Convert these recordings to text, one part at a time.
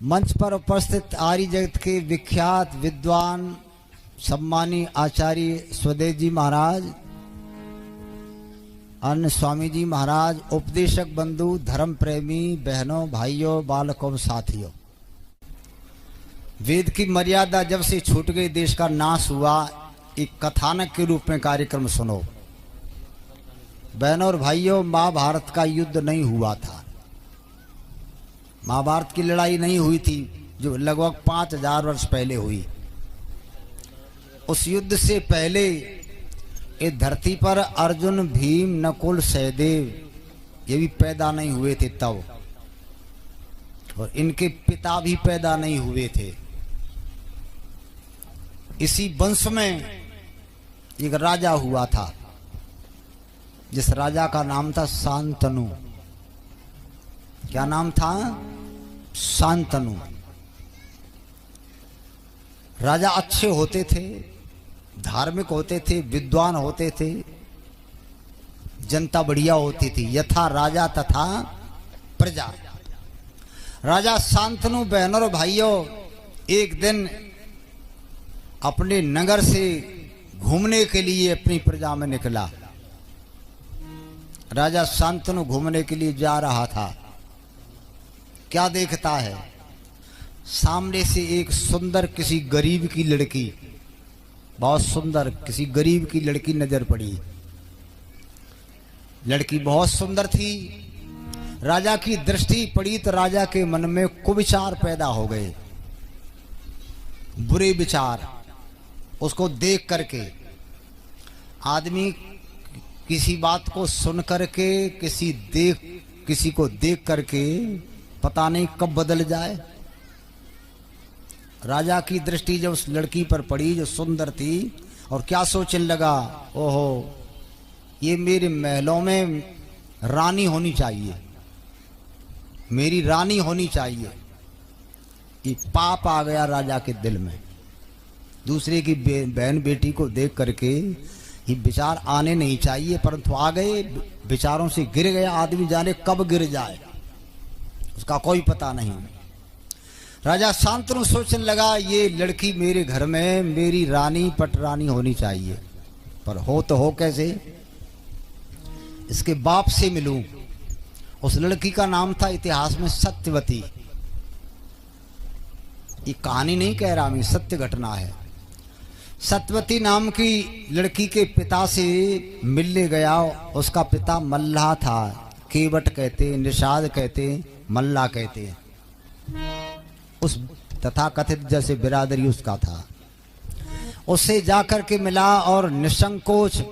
मंच पर उपस्थित आर्य जगत के विख्यात विद्वान सम्मानी आचार्य स्वदेश जी महाराज, अन्य स्वामी जी महाराज, उपदेशक बंधु, धर्म प्रेमी बहनों, भाइयों, बालकों, साथियों, वेद की मर्यादा जब से छूट गई, देश का नाश हुआ, एक कथानक के रूप में कार्यक्रम सुनो। बहनों और भाइयों, महाभारत का युद्ध नहीं हुआ था। महाभारत की लड़ाई नहीं हुई थी जो लगभग 5000 वर्ष पहले हुई। उस युद्ध से पहले इस धरती पर अर्जुन, भीम, नकुल, सहदेव ये भी पैदा नहीं हुए थे तब, और इनके पिता भी पैदा नहीं हुए थे। इसी वंश में एक राजा हुआ था, जिस राजा का नाम था शांतनु। क्या नाम था? शांतनु। राजा अच्छे होते थे, धार्मिक होते थे, विद्वान होते थे, जनता बढ़िया होती थी। यथा राजा तथा प्रजा। राजा शांतनु बहनों और भाइयों एक दिन अपने नगर से घूमने के लिए अपनी प्रजा में निकला। राजा शांतनु घूमने के लिए जा रहा था। क्या देखता है? सामने से एक सुंदर किसी गरीब की लड़की, बहुत सुंदर किसी गरीब की लड़की नजर पड़ी। लड़की बहुत सुंदर थी। राजा की दृष्टि पड़ी तो राजा के मन में कुविचार पैदा हो गए, बुरे विचार। उसको देख करके आदमी किसी बात को सुन करके, किसी को देख करके पता नहीं कब बदल जाए। राजा की दृष्टि जब उस लड़की पर पड़ी जो सुंदर थी, और क्या सोचने लगा, ओहो, ये मेरे महलों में रानी होनी चाहिए, मेरी रानी होनी चाहिए। ये पाप आ गया राजा के दिल में। दूसरे की बहन बेटी को देख करके ये विचार आने नहीं चाहिए, परंतु आ गए। विचारों से गिर गया। आदमी जाने कब गिर जाए, उसका कोई पता नहीं। राजा शांतनु सोचने लगा, ये लड़की मेरे घर में मेरी रानी पटरानी होनी चाहिए, पर हो तो हो कैसे? इसके बाप से मिलूं। उस लड़की का नाम था इतिहास में सत्यवती। ये कहानी नहीं कह रहा मैं, सत्य घटना है। सत्यवती नाम की लड़की के पिता से मिलने गया। उसका पिता मल्लाह था। केवट कहते, निषाद कहते, मल्ला कहते। उस तथाकथित जैसे बिरादरी उसका था। उससे जाकर के मिला और निसंकोच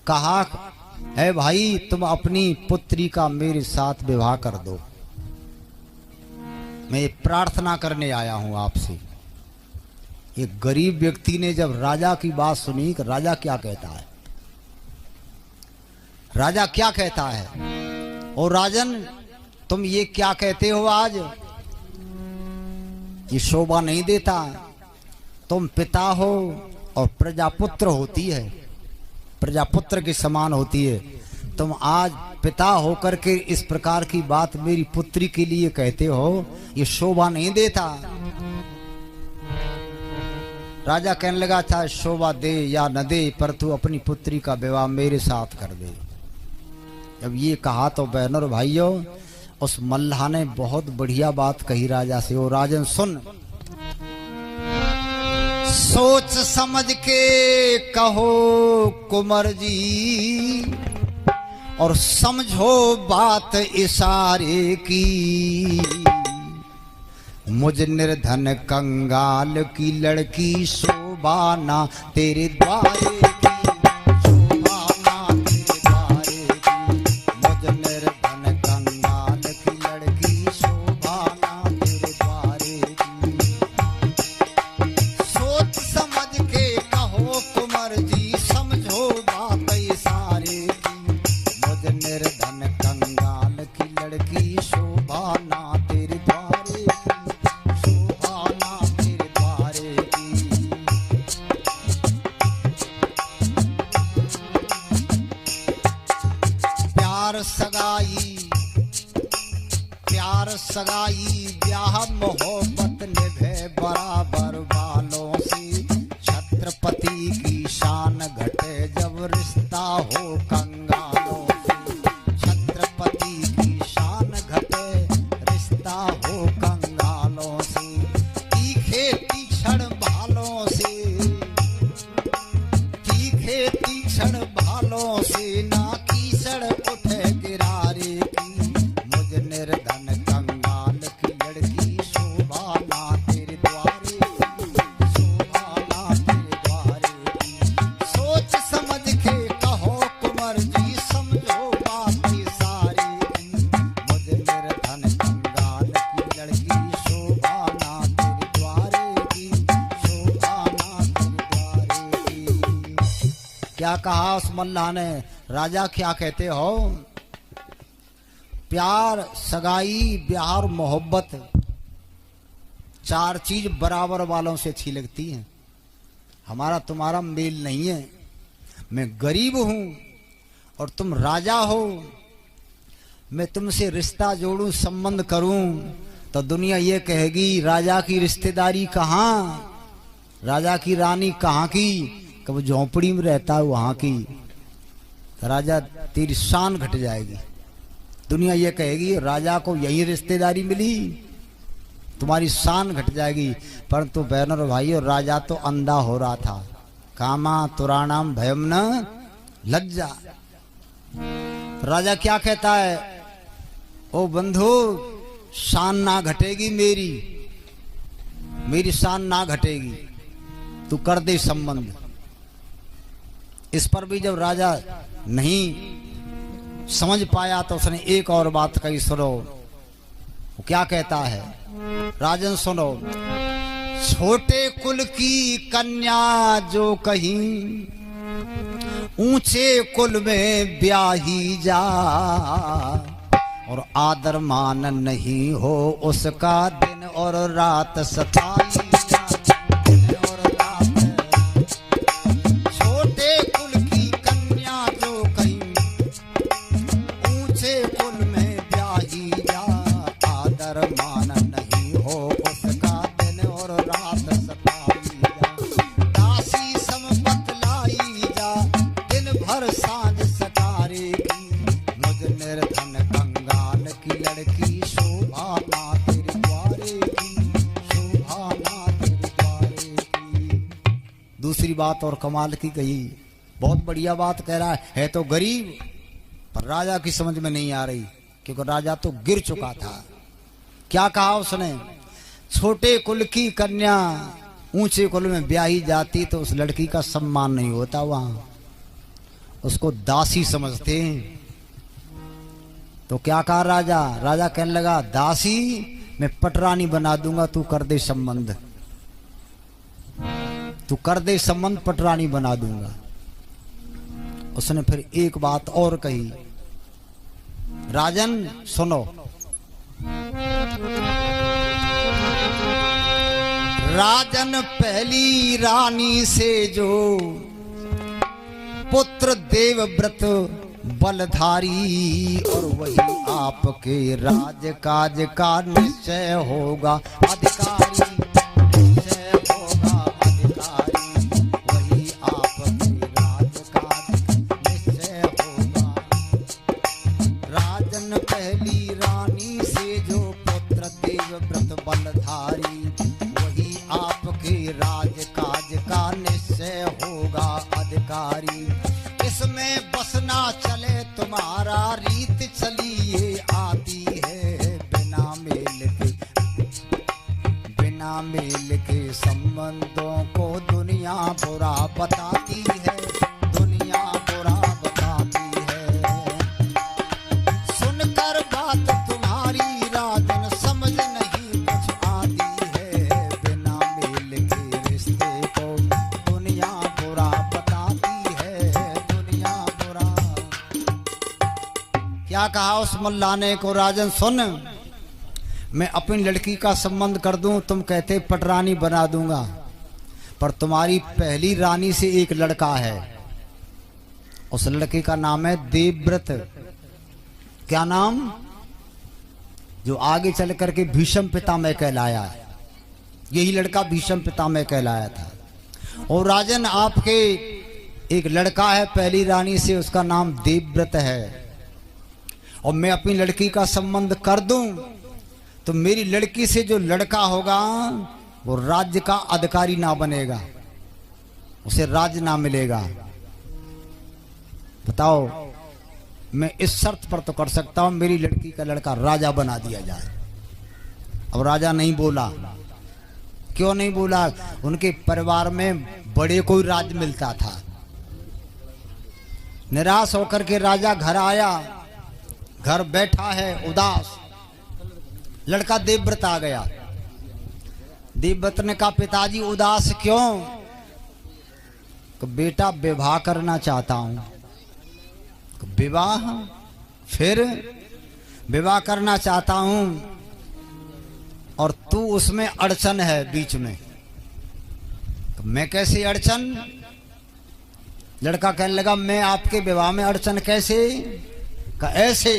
कहा, है भाई, तुम अपनी पुत्री का मेरे साथ विवाह कर दो। मैं प्रार्थना करने आया हूं आपसे। एक गरीब व्यक्ति ने जब राजा की बात सुनी कि राजा क्या कहता है, राजा क्या कहता है, और राजन तुम ये क्या कहते हो आज? ये शोभा नहीं देता। तुम पिता हो और प्रजापुत्र होती है, प्रजापुत्र के समान होती है। तुम आज पिता होकर के इस प्रकार की बात मेरी पुत्री के लिए कहते हो, ये शोभा नहीं देता। राजा कहने लगा, चाहे शोभा दे या न दे, पर तू अपनी पुत्री का विवाह मेरे साथ कर दे। जब ये कहा तो बहनों और भाइयों, उस मल्लाह ने बहुत बढ़िया बात कही राजा से। ओ राजन सुन, सोच समझ के कहो कुंवर जी, और समझो बात इशारे की। मुझ निर्धन कंगाल की लड़की शोभा ना तेरे द्वारे की, शोभा ना तेरे द्वारे की। मुझ निर्धन कंगाल की लड़की शोभा ना तेरे द्वारे की। सोच समझ के कहो कुंवर जी, समझो बात इशारे की। मुझ निर्धन कंगाल की लड़की शोभा ना तेरे द्वारे की। ब्याह मोहब्बत निभे बराबर वालों से। छत्रपति की शान घटे जब रिश्ता हो कंगालों से। छत्रपति की शान घटे रिश्ता हो कंगालों से। तीखे तीक्ष्ण भालों से, तीखे तीक्ष्ण भालों से ना कीचड़ उठे गिरारे की। मुझ निर्धन कंगाल की लड़की शोभा ना तेरे द्वारे की, शोभा ना तेरे द्वारे की। सोच समझ के कहो कुंवर जी, समझो बातें सारी की। मुझ निर्धन कंगाल की लड़की शोभा ना तेरे द्वारे की, शोभा ना तेरे द्वारे की। क्या कहा उस मल्लाह ने? राजा क्या कहते हो? प्यार, सगाई, ब्याह और मोहब्बत, चार चीज बराबर वालों से अच्छी लगती हैं। हमारा तुम्हारा मेल नहीं है। मैं गरीब हूं और तुम राजा हो। मैं तुमसे रिश्ता जोड़ूं, संबंध करूं तो दुनिया ये कहेगी राजा की रिश्तेदारी कहाँ, राजा की रानी कहाँ की, कब झोंपड़ी में रहता है वहां की। तो राजा तेरी शान घट जाएगी। दुनिया ये कहेगी राजा को यही रिश्तेदारी मिली, तुम्हारी शान घट जाएगी। परंतु बहनों और भाइयों, राजा तो अंधा हो रहा था। कामा तुराणाम भयम न लज्जा। राजा क्या कहता है? ओ बंधु, शान ना घटेगी मेरी, मेरी शान ना घटेगी, तू कर दे संबंध। इस पर भी जब राजा नहीं समझ पाया तो उसने एक और बात कही, सुनो। वो क्या कहता है? राजन सुनो। छोटे कुल की कन्या जो कहीं, ऊंचे कुल में ब्याही जा। और आदर मान नहीं हो उसका, दिन और रात सताई जा, दिन और रात। छोटे कुल की कन्या जो कहीं, ऊंचे कुल में ब्याही जा। आदर मान नहीं हो उसका, दिन और रात सताई जा। दासी संपत लाई जा, दिन भर सांझ सकारे की। मुझ निर्धन कंगाल की लड़की शोभा ना तेरे द्वारे की, शोभा ना तेरे द्वारे की। दूसरी बात और कमाल की कही, बहुत बढ़िया बात कह रहा है तो गरीब, पर राजा की समझ में नहीं आ रही, क्योंकि राजा तो गिर चुका था। क्या कहा उसने? छोटे कुल की कन्या ऊंचे कुल में ब्याही जाती तो उस लड़की का सम्मान नहीं होता, वहां उसको दासी समझते हैं। तो क्या कहा राजा? राजा कहने लगा, दासी मैं पटरानी बना दूंगा, तू कर दे संबंध, तू कर दे संबंध, पटरानी बना दूंगा। उसने फिर एक बात और कही, राजन सुनो। राजन पहली रानी से जो पुत्र देवव्रत बलधारी, और वही आपके राज काज का निश्चय होगा अधिकारी, निश्चय होगा अधिकारी। वही आपके राज काज निश्चय होगा। राजन पहली रानी से जो पुत्र देवव्रत बलधारी, वही आपके राज काज का निश्चय होगा अधिकारी। इसमें बसना चले तुम्हारा, रीत चली ये आती है। बिना मेल के संबंधों को दुनिया बुरा बताती है, दुनिया बुरा बताती है। सुनकर बात तुम्हारी राजन समझ नहीं कुछ आती है। बिना मेल के रिश्ते को दुनिया बुरा बताती है, दुनिया बुरा। क्या कहा उस मल्ला ने को? राजन सुन, मैं अपनी लड़की का संबंध कर दूं, तुम कहते पटरानी बना दूंगा, पर तुम्हारी पहली रानी से एक लड़का है, उस लड़के का नाम है देवव्रत। क्या नाम? जो आगे चल करके भीष्म पितामह कहलाया। यही लड़का भीष्म पितामह कहलाया था। और राजन आपके एक लड़का है पहली रानी से, उसका नाम देवव्रत है, और मैं अपनी लड़की का संबंध कर दूं तो मेरी लड़की से जो लड़का होगा वो राज्य का अधिकारी ना बनेगा, उसे राज्य ना मिलेगा। बताओ, मैं इस शर्त पर तो कर सकता हूं मेरी लड़की का लड़का राजा बना दिया जाए। अब राजा नहीं बोला। क्यों नहीं बोला? उनके परिवार में बड़े कोई राज्य मिलता था। निराश होकर के राजा घर आया, घर बैठा है उदास। लड़का देवव्रत आ गया। देवव्रत ने कहा, पिताजी उदास क्यों? तो बेटा विवाह करना चाहता हूं। तो विवाह? फिर विवाह करना चाहता हूं और तू उसमें अड़चन है बीच में। तो मैं कैसे अड़चन? लड़का कहने लगा, मैं आपके विवाह में अड़चन कैसे? का ऐसे,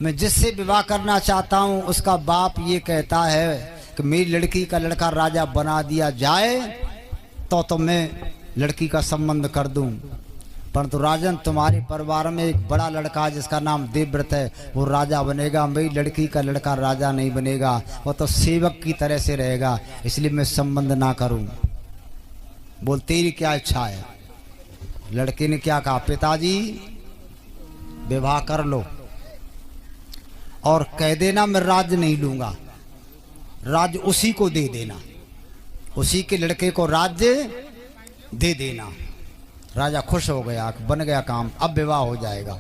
मैं जिससे विवाह करना चाहता हूं उसका बाप ये कहता है कि मेरी लड़की का लड़का राजा बना दिया जाए तो मैं लड़की का संबंध कर दूं। परंतु राजन, तुम्हारे परिवार में एक बड़ा लड़का है जिसका नाम देवव्रत है, वो राजा बनेगा। मेरी लड़की का लड़का राजा नहीं बनेगा, वो तो सेवक की तरह से रहेगा, इसलिए मैं संबंध ना करूं। बोल, तेरी क्या इच्छा है? लड़के ने क्या कहा, पिताजी विवाह कर लो और कह देना मैं राज्य नहीं लूंगा, राज्य उसी को दे देना, उसी के लड़के को राज्य दे देना। राजा खुश हो गया, बन गया काम, अब विवाह हो जाएगा,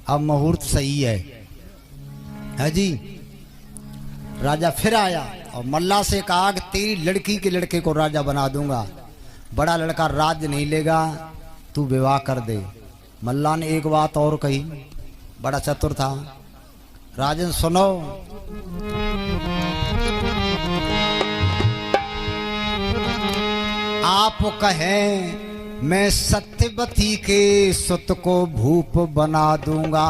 अब मुहूर्त सही है जी। राजा फिर आया और मल्ला से कहा कि तेरी लड़की के लड़के को राजा बना दूंगा, बड़ा लड़का राज्य नहीं लेगा, तू विवाह कर दे। मल्ला ने एक बात और कही, बड़ा चतुर था। राजन सुनो, आप कहें मैं सत्यवती के सुत को भूप बना दूंगा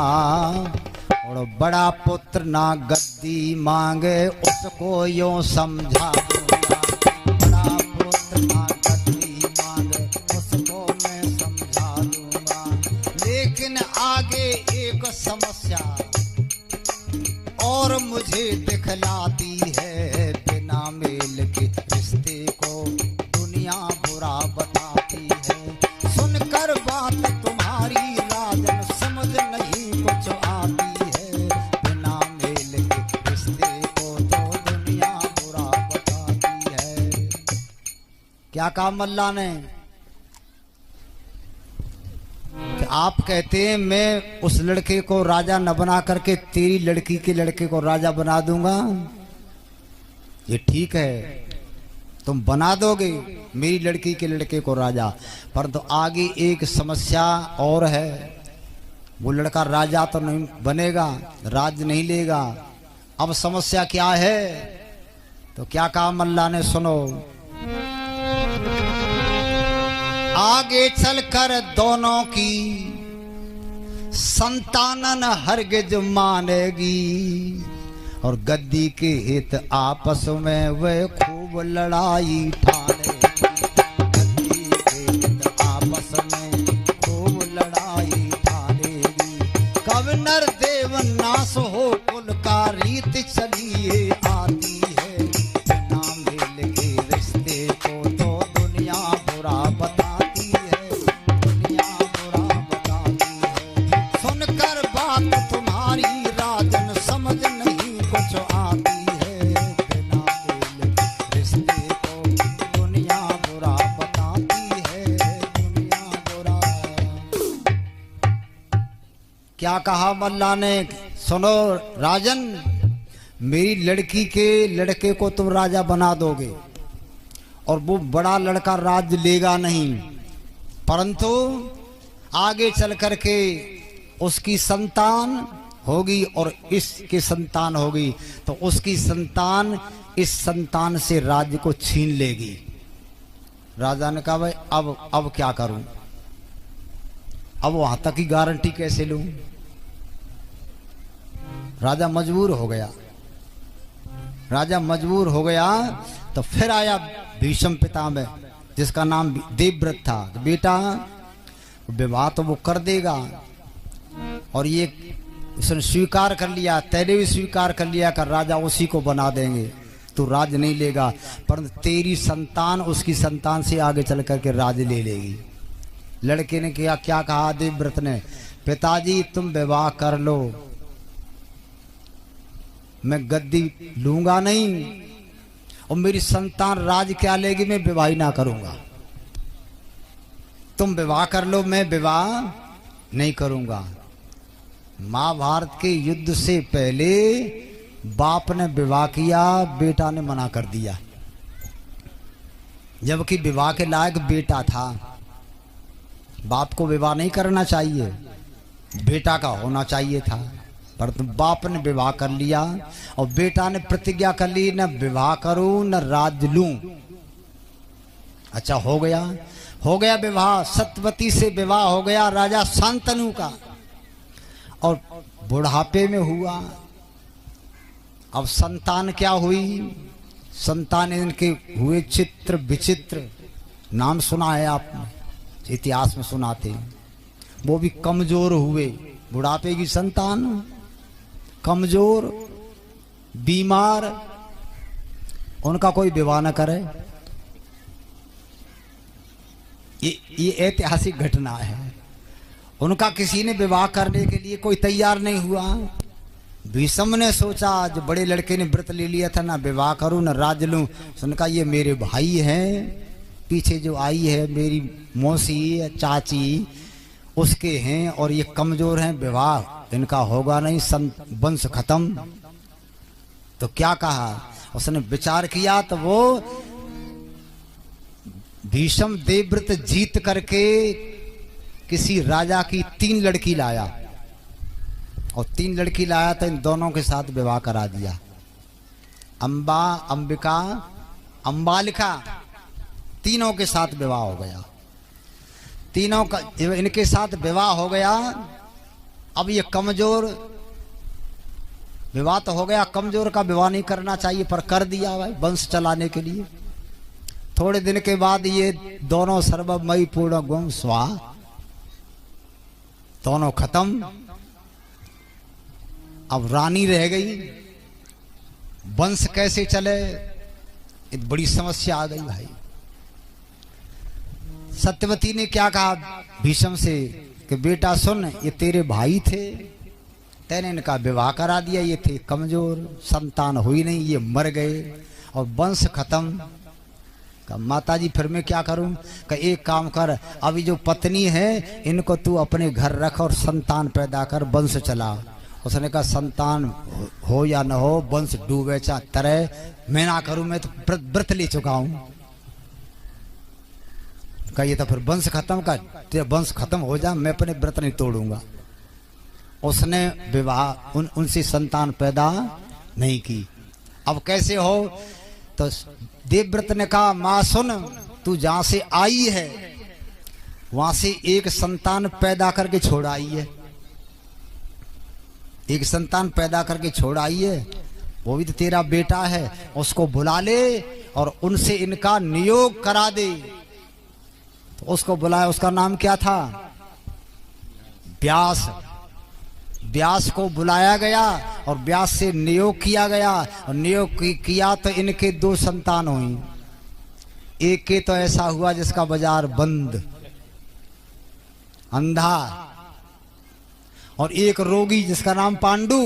और बड़ा पुत्र ना गद्दी मांगे उसको यूं समझा दूंगा। बड़ा पुत्र ना गद्दी मांगे उसको मैं समझा दूंगा। लेकिन आगे एक समस्या और मुझे दिखलाती है, बिना मेल के रिश्ते को दुनिया बुरा बताती है। सुनकर बात तुम्हारी राजन समझ नहीं कुछ आती है, बिना मेल के रिश्ते को तो दुनिया बुरा बताती है। क्या कहा मल्ला ने? कि आप कहते हैं मैं उस लड़के को राजा न बना करके तेरी लड़की के लड़के को राजा बना दूंगा। ये ठीक है, तुम बना दोगे मेरी लड़की के लड़के को राजा, परंतु आगे एक समस्या और है। वो लड़का राजा तो नहीं बनेगा, राज्य नहीं लेगा। अब समस्या क्या है? तो क्या कहा मल्ला ने, सुनो। आगे चलकर दोनों की संतानन हरगिज मानेगी और गद्दी के हित आपस में वे खूब लड़ाई ठानेगी। गद्दी के हित आपस में खूब लड़ाई ठानेगी। कब नर देव नाश हो कुल का रीत चलिए आती है, बिना मेल के रिश्ते को तो दुनिया बुरा बताती है, दुनिया बुरा बताती है। सुनकर बात तुम्हारी राजन समझ नहीं कुछ आती है, बिना मेल के रिश्ते को दुनिया बुरा बताती है, दुनिया बुरा। क्या कहा मल्ला ने? सुनो राजन, मेरी लड़की के लड़के को तुम राजा बना दोगे और वो बड़ा लड़का राज्य लेगा नहीं, परंतु आगे चल करके उसकी संतान होगी और इसकी संतान होगी, तो उसकी संतान इस संतान से राज्य को छीन लेगी। राजा ने कहा, भाई अब क्या करूं? अब वहां तक की गारंटी कैसे लूं? राजा मजबूर हो गया। राजा मजबूर हो गया तो फिर आया भीष्म पितामह, जिसका नाम देवव्रत था। बेटा विवाह तो वो कर देगा, और ये उसने स्वीकार कर लिया, तेरे भी स्वीकार कर लिया कर राजा उसी को बना देंगे, तू राज नहीं लेगा, परंतु तेरी संतान उसकी संतान से आगे चल करके राज ले लेगी। लड़के ने क्या कहा देवव्रत ने, पिताजी तुम विवाह कर लो, मैं गद्दी लूंगा नहीं, और मेरी संतान राज क्या लेगी, मैं विवाह ही ना करूंगा। तुम विवाह कर लो, मैं विवाह नहीं करूंगा। महाभारत के युद्ध से पहले बाप ने विवाह किया, बेटा ने मना कर दिया, जबकि विवाह के लायक बेटा था। बाप को विवाह नहीं करना चाहिए, बेटा का होना चाहिए था, पर बाप ने विवाह कर लिया और बेटा ने प्रतिज्ञा कर ली, न विवाह करूं न राज लूं। अच्छा हो गया विवाह, सत्यवती से विवाह हो गया राजा शांतनु का, और बुढ़ापे में हुआ। अब संतान क्या हुई, संतान इनके हुए चित्र विचित्र, नाम सुना है आपने, इतिहास में सुनाते हैं। वो भी कमजोर हुए, बुढ़ापे की संतान कमजोर बीमार, उनका कोई विवाह न करे। ये ऐतिहासिक घटना है। उनका किसी ने विवाह करने के लिए कोई तैयार नहीं हुआ। भीष्म ने सोचा, जो बड़े लड़के ने व्रत ले लिया था, ना विवाह करूं न राज लूं, उनका ये मेरे भाई हैं, पीछे जो आई है मेरी मौसी चाची उसके हैं, और ये कमजोर हैं, विवाह इनका होगा नहीं, वंश खत्म। तो क्या कहा, उसने विचार किया, तो वो भीष्म देवव्रत जीत करके किसी राजा की 3 लड़की लाया, और 3 लड़की लाया तो इन दोनों के साथ विवाह करा दिया। अंबा, अंबिका, अंबालिका, तीनों के साथ विवाह हो गया। तीनों का इनके साथ विवाह हो गया। अब ये कमजोर, विवाह तो हो गया, कमजोर का विवाह नहीं करना चाहिए, पर कर दिया भाई वंश चलाने के लिए। थोड़े दिन के बाद ये दोनों सर्वमयी पूर्ण गुण स्वाहा, दोनों खत्म। अब रानी रह गई, वंश कैसे चले, एक बड़ी समस्या आ गई भाई। सत्यवती ने क्या कहा भीष्म से कि बेटा सुन, ये तेरे भाई थे, तैने इनका विवाह करा दिया, ये थे कमजोर, संतान हुई नहीं, ये मर गए और वंश खत्म। का माता जी फिर मैं क्या करूं, का एक काम कर, अभी जो पत्नी है इनको तू अपने घर रख और संतान पैदा कर, वंश चला। उसने कहा संतान हो या न हो, वंश डूबे चा तरह, मैं ना करूं, मैं तो व्रत ले चुका हूं। कहिए तो फिर वंश खत्म का, तेरा वंश खत्म हो जा, मैं अपने व्रत नहीं तोड़ूंगा। उसने विवाह उनसे संतान पैदा नहीं की। अब कैसे हो, तो देवव्रत ने कहा मां सुन, तू जहां से आई है वहां से एक संतान पैदा करके छोड़ आई है, एक संतान पैदा करके छोड़ आई है, वो भी तो तेरा बेटा है, उसको बुला ले और उनसे इनका नियोग करा दे। तो उसको बुलाया, उसका नाम क्या था, व्यास। व्यास को बुलाया गया और व्यास से नियोग किया गया, और नियोग किया तो इनके 2 संतान हुई। एक के तो ऐसा हुआ जिसका बाजार बंद, अंधा, और एक रोगी जिसका नाम पांडु।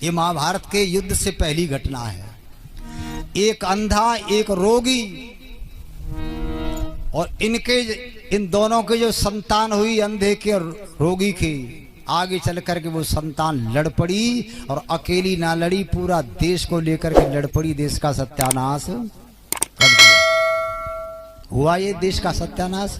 ये महाभारत के युद्ध से पहली घटना है। एक अंधा, एक रोगी, और इन दोनों के जो संतान हुई, अंधे के और रोगी की, आगे चल करके वो संतान लड़ पड़ी, और अकेली ना लड़ी, पूरा देश को लेकर के लड़ पड़ी, देश का सत्यानाश कर दिया। हुआ ये देश का सत्यानाश।